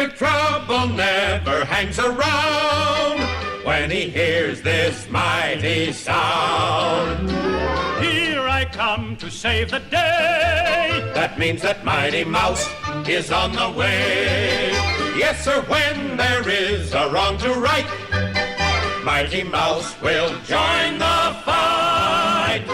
Mr. Trouble never hangs around when he hears this mighty sound. Here I come to save the day. That means that Mighty Mouse is on the way. Yes, sir, when there is a wrong to right, Mighty Mouse will join the fight.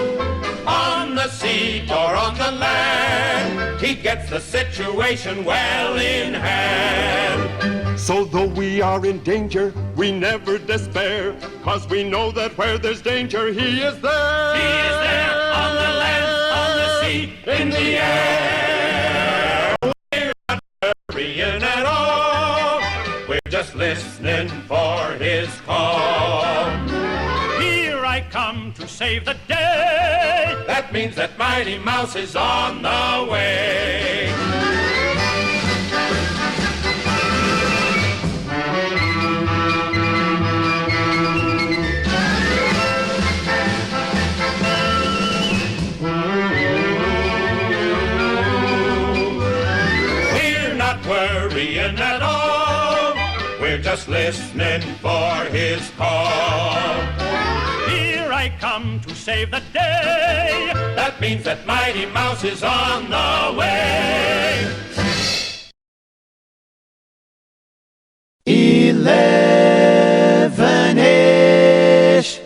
On the sea or on the land, he gets the situation well in hand. So though we are in danger, we never despair, 'cause we know that where there's danger, he is there. He is there on the land, on the sea, in the air. We're not worrying at all. We're just listening for his call. Here I come to save the day. That means that Mighty Mouse is on the way. We're not worrying at all. We're just listening for his call. Here I come to save the day. That means that Mighty Mouse is on the way. 11ish.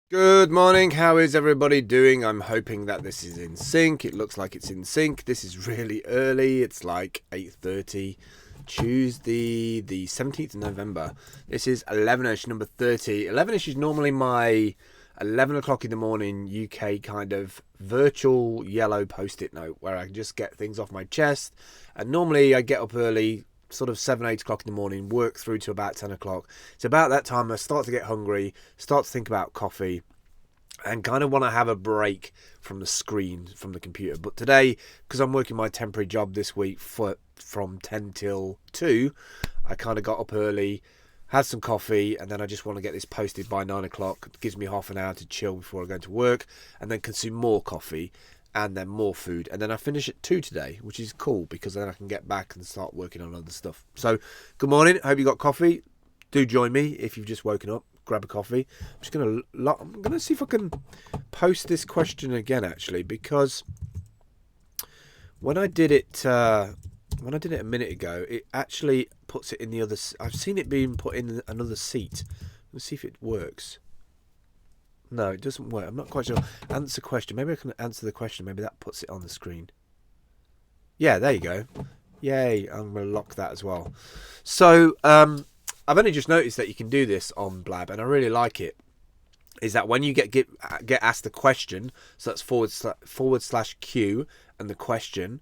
Good morning, how is everybody doing? I'm hoping that this is in sync. It looks like it's in sync. This is really early. It's like 8:30. Tuesday, the 17th of November. This is 11ish, number 30. 11ish is normally my 11 o'clock in the morning UK kind of virtual yellow post-it note where I can just get things off my chest. And normally I get up early, sort of 7, 8 o'clock in the morning, work through to about 10 o'clock. It's about that time I start to get hungry, start to think about coffee, and kind of want to have a break from the screen, from the computer. But today, because I'm working my temporary job this week from 10 till 2, I kind of got up early, had some coffee, and then I just want to get this posted by 9 o'clock. It gives me half an hour to chill before I go to work, and then consume more coffee, and then more food. And then I finish at 2 today, which is cool, because then I can get back and start working on other stuff. So, good morning. Hope you got coffee. Do join me if you've just woken up. Grab a coffee. I'm gonna see if I can post this question again, actually, because when I did it a minute ago, it actually puts it in the other. I've seen it being put in another seat. Let's see if it works. No, it doesn't work. I'm not quite sure. Answer question. Maybe I can answer the question. Maybe that puts it on the screen. Yeah, there you go. Yay! I'm gonna lock that as well. So, I've only just noticed that you can do this on Blab, and I really like it. Is that when you get asked a question, so that's forward slash Q and the question,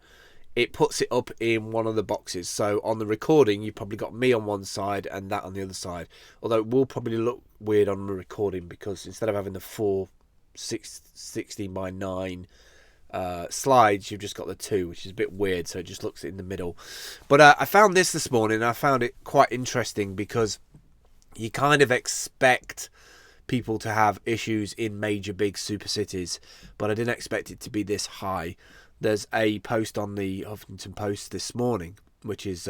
it puts it up in one of the boxes. So on the recording, you've probably got me on one side and that on the other side. Although it will probably look weird on the recording, because instead of having the 16 by 9 slides, you've just got the 2, which is a bit weird, so it just looks in the middle. But I found this morning, and I found it quite interesting, because you kind of expect people to have issues in major big super cities, but I didn't expect it to be this high. There's a post on the Huffington Post this morning, which is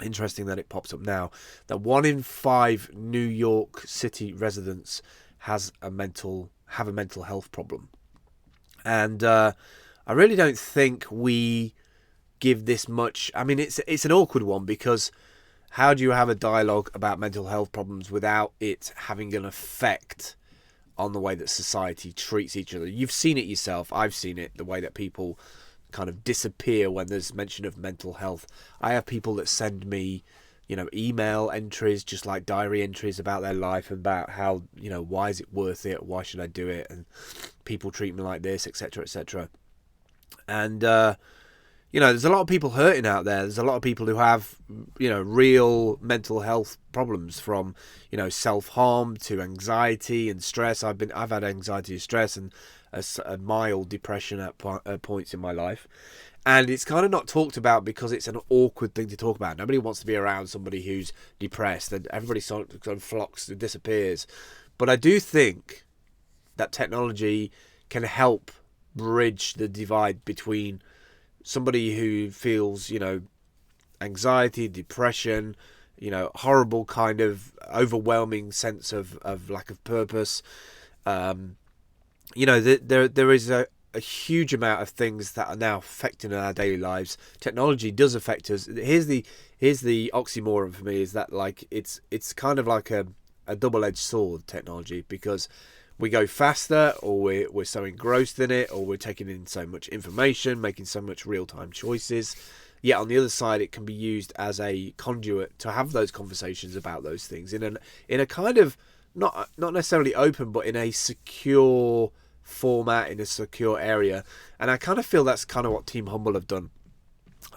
interesting that it pops up now, that 1 in 5 New York City residents have a mental health problem. And I really don't think we give this much. I mean, it's an awkward one, because how do you have a dialogue about mental health problems without it having an effect on the way that society treats each other? You've seen it yourself. I've seen it, the way that people kind of disappear when there's mention of mental health. I have people that send me, email entries, just like diary entries about their life, and about how, why is it worth it? Why should I do it? And people treat me like this, etc., etc. And, there's a lot of people hurting out there. There's a lot of people who have, real mental health problems, from, self-harm to anxiety and stress. I've had anxiety and stress, and a mild depression at points in my life. And it's kind of not talked about because it's an awkward thing to talk about. Nobody wants to be around somebody who's depressed, and everybody sort of flocks and disappears. But I do think that technology can help bridge the divide between somebody who feels, anxiety, depression, horrible kind of overwhelming sense of lack of purpose. There is a huge amount of things that are now affecting our daily lives. Technology does affect us. Here's the oxymoron for me, is that like it's kind of like a double-edged sword, technology, because we go faster, or we're so engrossed in it, or we're taking in so much information, making so much real-time choices. Yet on the other side, it can be used as a conduit to have those conversations about those things in a kind of not necessarily open, but in a secure format, in a secure area. And I kind of feel that's kind of what Team Humble have done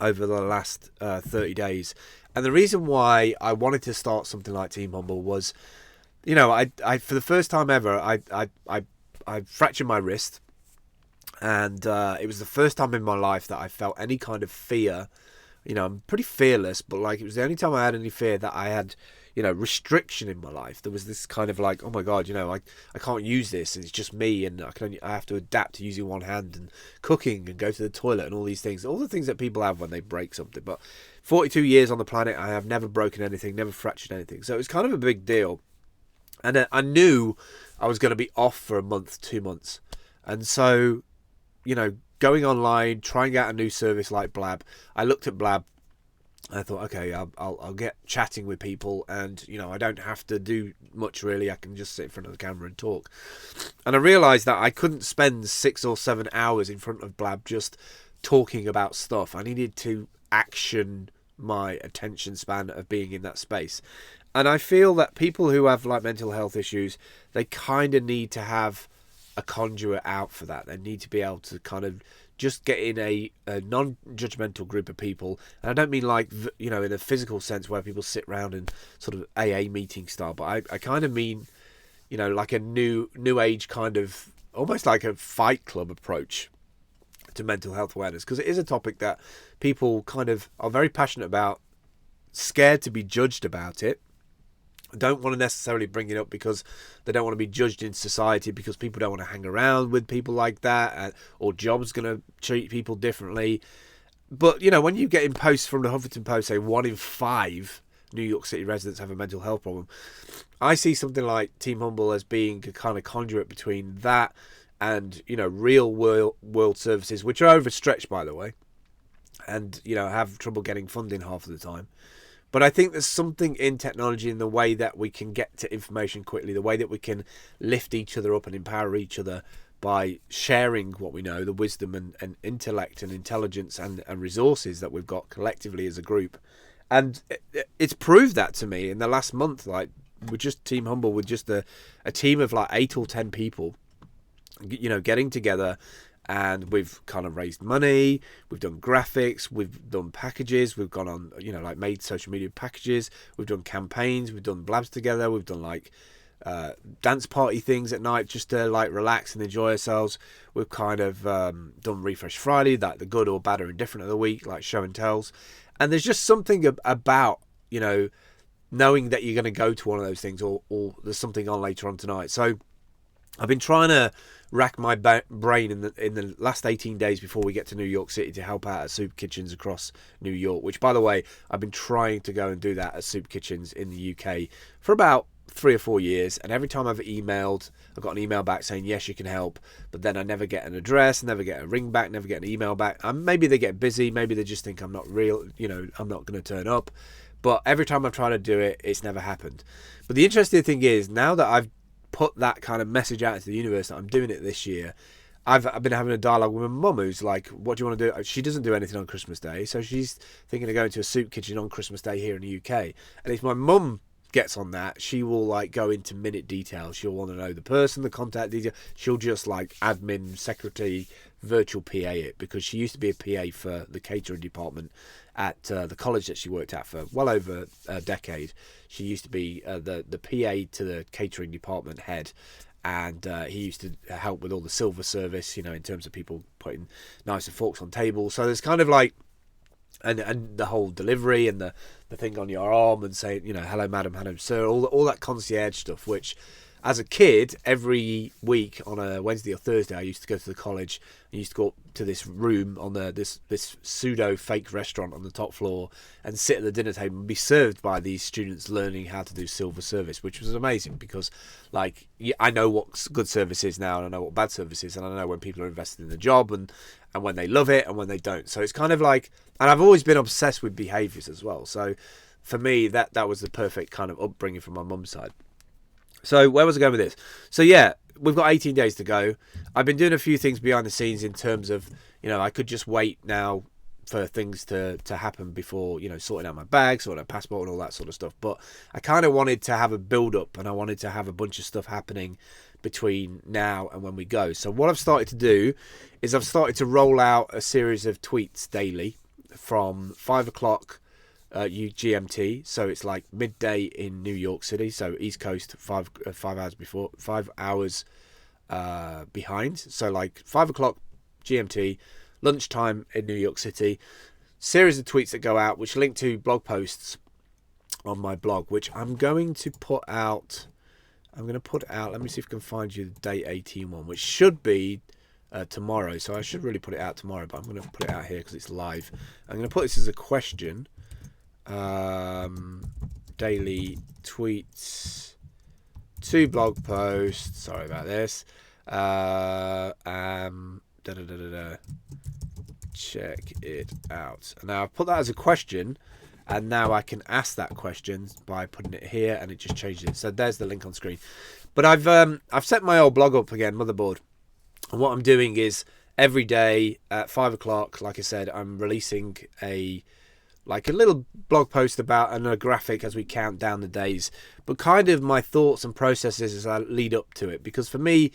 over the last 30 days. And the reason why I wanted to start something like Team Humble was, I for the first time ever, I fractured my wrist, and it was the first time in my life that I felt any kind of fear. I'm pretty fearless, but like it was the only time I had any fear that I had, restriction in my life. There was this kind of like, oh my God, I can't use this, and it's just me, and I have to adapt to using one hand and cooking and go to the toilet and all these things, all the things that people have when they break something. But 42 years on the planet, I have never broken anything, never fractured anything. So it was kind of a big deal. And I knew I was going to be off for a month, 2 months. And so, going online, trying out a new service like Blab, I looked at Blab. I thought, okay, I'll get chatting with people, and I don't have to do much really. I can just sit in front of the camera and talk. And I realised that I couldn't spend 6 or 7 hours in front of Blab just talking about stuff. I needed to action my attention span of being in that space. And I feel that people who have like mental health issues, they kind of need to have a conduit out for that. They need to be able to kind of just get in a non-judgmental group of people. And I don't mean like, in a physical sense where people sit around in sort of AA meeting style, but I kind of mean, like a new age kind of, almost like a fight club approach to mental health awareness. Because it is a topic that people kind of are very passionate about, scared to be judged about it. Don't want to necessarily bring it up because they don't want to be judged in society, because people don't want to hang around with people like that, or jobs going to treat people differently. But when you get in posts from the Huffington Post say 1 in 5 New York City residents have a mental health problem, I see something like Team Humble as being a kind of conduit between that and real world services, which are overstretched, by the way, and have trouble getting funding half of the time. But I think there's something in technology, in the way that we can get to information quickly, the way that we can lift each other up and empower each other by sharing what we know, the wisdom and intellect and intelligence and resources that we've got collectively as a group. And it's proved that to me in the last month. Like, we're just Team Humble with just a team of like 8 or 10 people, getting together. And we've kind of raised money, we've done graphics, we've done packages, we've gone on, like made social media packages, we've done campaigns, we've done blabs together, we've done like dance party things at night just to like relax and enjoy ourselves. We've kind of done Refresh Friday, like the good or bad or indifferent of the week, like show and tells. And there's just something about, knowing that you're going to go to one of those things, or there's something on later on tonight. So I've been trying to rack my brain in the last 18 days before we get to New York City to help out at soup kitchens across New York, which, by the way, I've been trying to go and do that at soup kitchens in the UK for about 3 or 4 years. And every time I've emailed, I've got an email back saying, yes, you can help. But then I never get an address, never get a ring back, never get an email back. Maybe they get busy. Maybe they just think I'm not real, I'm not going to turn up. But every time I've tried to do it, it's never happened. But the interesting thing is, now that I've put that kind of message out into the universe that I'm doing it this year, I've been having a dialogue with my mum, who's like, what do you want to do? She doesn't do anything on Christmas Day, so she's thinking of going to a soup kitchen on Christmas Day here in the UK. And if my mum gets on that, she will like go into minute details. She'll want to know the person, the contact detail. She'll just like admin, secretary, virtual PA it, because she used to be a PA for the catering department at the college that she worked at for well over a decade. She used to be the PA to the catering department head, and he used to help with all the silver service, in terms of people putting knives and forks on tables. So there's kind of like, and the whole delivery and the thing on your arm and saying, hello madam, hello sir, all that concierge stuff, which as a kid, every week on a Wednesday or Thursday, I used to go to the college. I used to go up to this room on this pseudo fake restaurant on the top floor and sit at the dinner table and be served by these students learning how to do silver service, which was amazing because, like, I know what good service is now, and I know what bad service is, and I know when people are invested in the job and when they love it and when they don't. So it's kind of like, and I've always been obsessed with behaviours as well. So for me, that was the perfect kind of upbringing from my mum's side. So where was I going with this? So yeah, we've got 18 days to go. I've been doing a few things behind the scenes in terms of, I could just wait now for things to happen before, sorting out my bag, sorting out passport and all that sort of stuff. But I kind of wanted to have a build up, and I wanted to have a bunch of stuff happening between now and when we go. So what I've started to do is I've started to roll out a series of tweets daily from 5 o'clock GMT, so it's like midday in New York City, so East Coast, 5 hours before, 5 hours behind, so like 5 o'clock GMT, lunchtime in New York City. Series of tweets that go out, which link to blog posts on my blog, which I'm going to put out. Let me see if I can find you the date 18 one, which should be tomorrow. So I should really put it out tomorrow, but I'm going to put it out here because it's live. I'm going to put this as a question. Daily tweets, 2 blog posts. Sorry about this. Check it out. And now I've put that as a question, and now I can ask that question by putting it here, and it just changes it. So there's the link on screen. But I've set my old blog up again, Motherboard, and what I'm doing is every day at 5 o'clock, like I said, I'm releasing a little blog post about and a graphic as we count down the days, but kind of my thoughts and processes as I lead up to it, because for me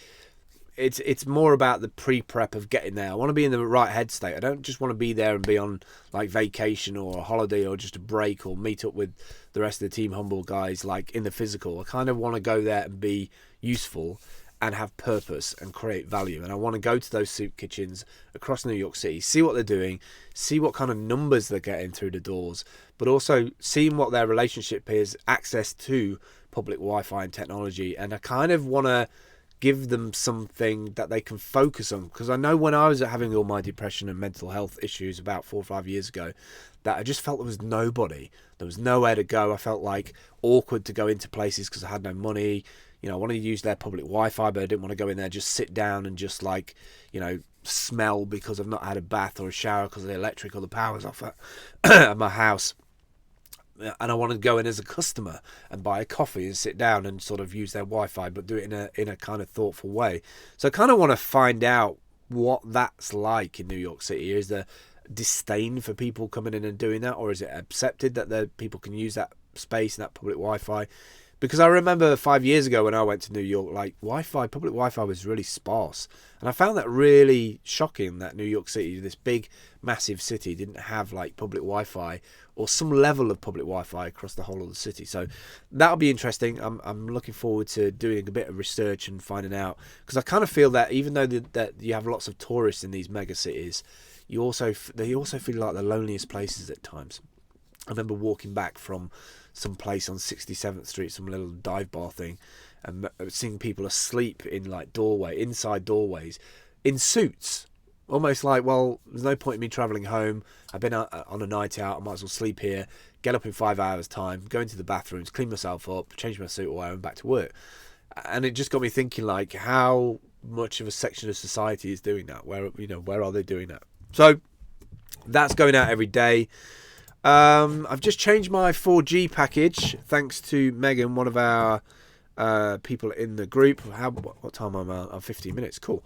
it's more about the pre-prep of getting there. I want to be in the right head state. I don't just want to be there and be on like vacation or a holiday or just a break or meet up with the rest of the Team Humble guys like in the physical. I kind of want to go there and be useful and have purpose and create value. And I want to go to those soup kitchens across New York City, see what they're doing, see what kind of numbers they're getting through the doors, but also seeing what their relationship is, access to public Wi-Fi and technology. And I kind of want to give them something that they can focus on, because I know when I was having all my depression and mental health issues about 4 or 5 years ago, that I just felt there was nobody. There was nowhere to go. I felt like awkward to go into places because I had no money. I wanted to use their public Wi-Fi, but I didn't want to go in there, just sit down and just smell because I've not had a bath or a shower because the electric or the power's off at my house. And I wanted to go in as a customer and buy a coffee and sit down and sort of use their Wi-Fi, but do it in a kind of thoughtful way. So I kind of want to find out what that's like in New York City. Is there disdain for people coming in and doing that, or is it accepted that people can use that space and that public Wi-Fi? Because I remember 5 years ago when I went to New York, like public Wi-Fi was really sparse. And I found that really shocking that New York City, this big, massive city, didn't have like public Wi-Fi or some level of public Wi-Fi across the whole of the city. So that'll be interesting. I'm looking forward to doing a bit of research and finding out. Because I kind of feel that even though that you have lots of tourists in these mega cities, they also feel like the loneliest places at times. I remember walking back from some place on 67th Street, some little dive bar thing, and seeing people asleep in like inside doorways in suits, almost like, well, there's no point in me travelling home. I've been on a night out, I might as well sleep here, get up in 5 hours time, go into the bathrooms, clean myself up, change my suit or and back to work. And it just got me thinking, like, how much of a section of society is doing that? Where are they doing that? So that's going out every day. I've just changed my 4G package thanks to Megan, one of our people in the group. What time am I on? 15 minutes. Cool.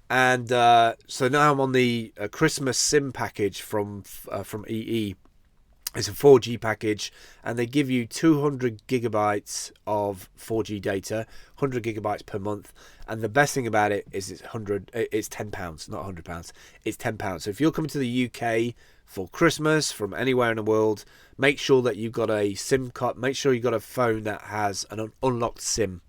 And so now I'm on the Christmas SIM package from EE. It's a 4G package, and they give you 200 gigabytes of 4G data, 100 gigabytes per month. And the best thing about it is it's £10, not £100. It's £10. So if you're coming to the UK for Christmas from anywhere in the world, make sure that you've got a SIM card. Make sure you've got a phone that has an unlocked SIM.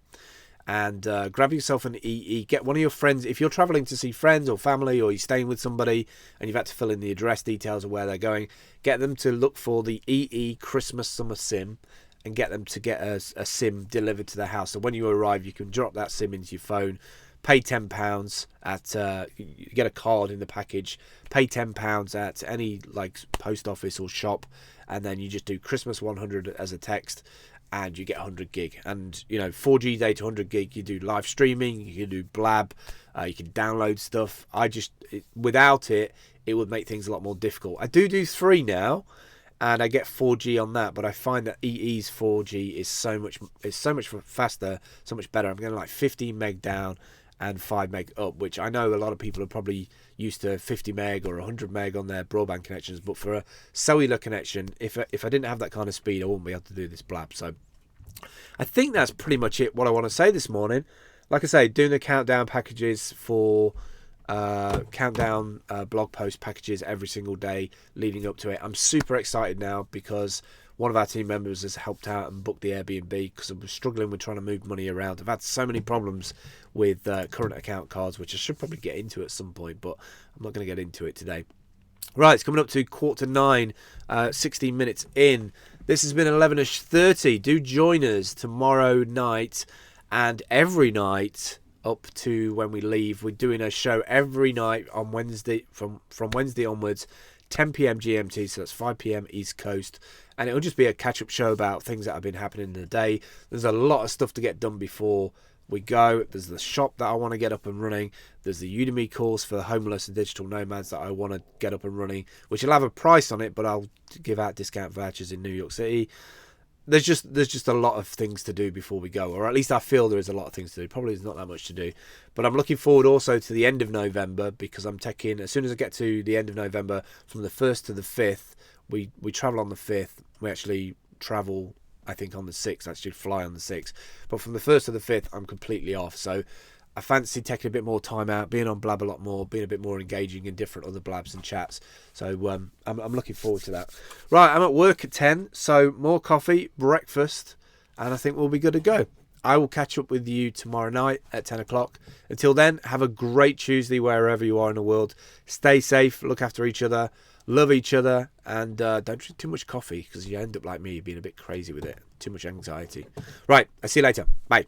And grab yourself an EE. Get one of your friends. If you're traveling to see friends or family, or you're staying with somebody and you've had to fill in the address details of where they're going, get them to look for the EE Christmas Summer SIM and get them to get a SIM delivered to their house. So when you arrive, you can drop that SIM into your phone, pay £10 at you get a card in the package, pay £10 at any like post office or shop, and then you just do Christmas 100 as a text, and you get 100 gig. And 4G data, 100 gig, you do live streaming, you can do blab, you can download stuff. Without it would make things a lot more difficult. I do 3 now, and I get 4G on that, but I find that EE's 4G is so much faster, so much better. I'm getting like 15 meg down and 5 meg up, which I know a lot of people are probably used to 50 meg or 100 meg on their broadband connections, but for a cellular connection, if I didn't have that kind of speed, I wouldn't be able to do this blab. So I think that's pretty much it, what I want to say this morning. Like I say, doing the countdown packages for countdown blog post packages every single day leading up to it. I'm super excited now because one of our team members has helped out and booked the Airbnb because I was struggling with trying to move money around. I've had so many problems with current account cards, which I should probably get into at some point, but I'm not going to get into it today. Right, it's coming up to 8:45, 16 minutes in. This has been 11ish30. Do join us tomorrow night and every night up to when we leave. We're doing a show every night on Wednesday, from Wednesday onwards, 10 p.m. GMT, so that's 5 p.m. East Coast, and it'll just be a catch-up show about things that have been happening in the day. There's a lot of stuff to get done before we go. There's the shop that I want to get up and running. There's the Udemy course for homeless and digital nomads that I want to get up and running, which will have a price on it, but I'll give out discount vouchers in New York City. There's just a lot of things to do before we go, or at least I feel there is a lot of things to do. Probably there's not that much to do, but I'm looking forward also to the end of November, because I'm taking, as soon as I get to the end of November, from the 1st to the 5th, we travel on the 5th. We actually travel, I think, on the 6th, actually fly on the 6th. But from the 1st to the 5th, I'm completely off. So I fancy taking a bit more time out, being on Blab a lot more, being a bit more engaging in different other Blabs and chats. So I'm looking forward to that. Right, I'm at work at 10, so more coffee, breakfast, and I think we'll be good to go. I will catch up with you tomorrow night at 10 o'clock. Until then, have a great Tuesday wherever you are in the world. Stay safe, look after each other, love each other, and don't drink too much coffee, because you end up like me, being a bit crazy with it. Too much anxiety. Right, I'll see you later. Bye.